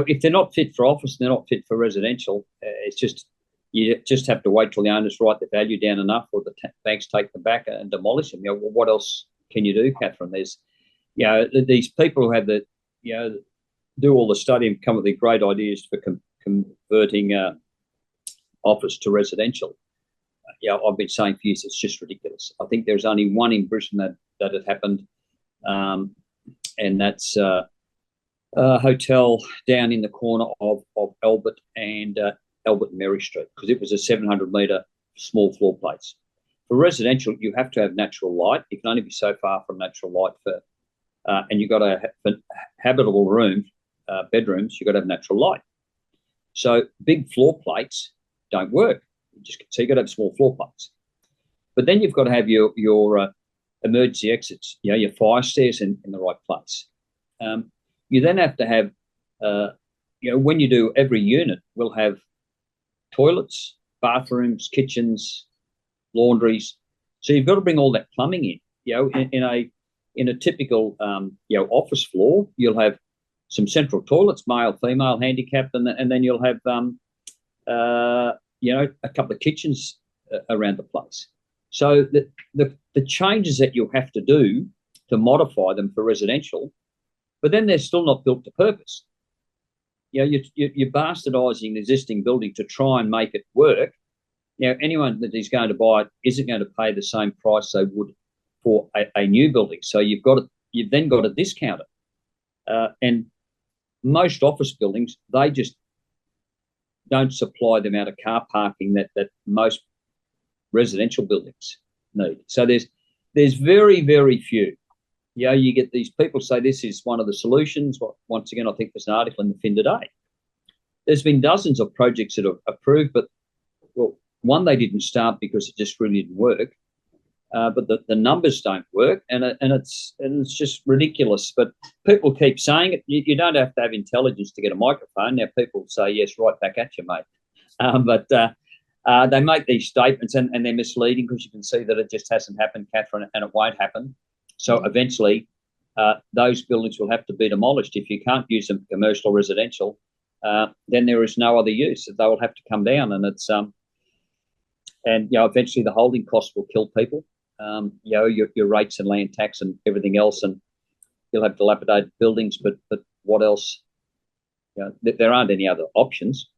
if they're not fit for office and they're not fit for residential, it's just, you just have to wait till the owners write the value down enough, or the banks take them back and demolish them. Well, what else can you do, Catherine? There's, these people who have the, do all the study and come up with the great ideas for converting office to residential. I've been saying for years, it's just ridiculous. I think there's only one in Brisbane that had happened, and that's a hotel down in the corner of Albert and Mary Street, because it was a 700-metre small floor plates. For residential, you have to have natural light. You can only be so far from natural light for, and you've got to have habitable room, bedrooms. You've got to have natural light. So big floor plates don't work. So you've got to have small floor plates. But then you've got to have your emergency exits, your fire stairs in the right place. You then have to have, when you do every unit, will have toilets, bathrooms, kitchens, laundries. So you've got to bring all that plumbing in. In a typical office floor, you'll have some central toilets, male, female, handicapped, and then you'll have a couple of kitchens around the place. So the changes that you have to do to modify them for residential, but then they're still not built to purpose. You're bastardising the existing building to try and make it work. Anyone that is going to buy it isn't going to pay the same price they would for a new building. So you've then got to discount it. And most office buildings, they just don't supply the amount of car parking that most residential buildings need. So there's very, very few. You get these people say this is one of the solutions. Once again, I think there's an article in the Fin today. There's been dozens of projects that are approved, but, well, one, they didn't start because it just really didn't work. But the numbers don't work, and it's just ridiculous. But people keep saying it. You don't have to have intelligence to get a microphone. Now people say yes, right back at you, mate. But they make these statements, and they're misleading, because you can see that it just hasn't happened, Catherine, and it won't happen. So eventually, those buildings will have to be demolished. If you can't use them for commercial or residential, then there is no other use. They will have to come down, and it's eventually the holding costs will kill people. Your rates and land tax and everything else, and you'll have dilapidated buildings. But what else? There aren't any other options.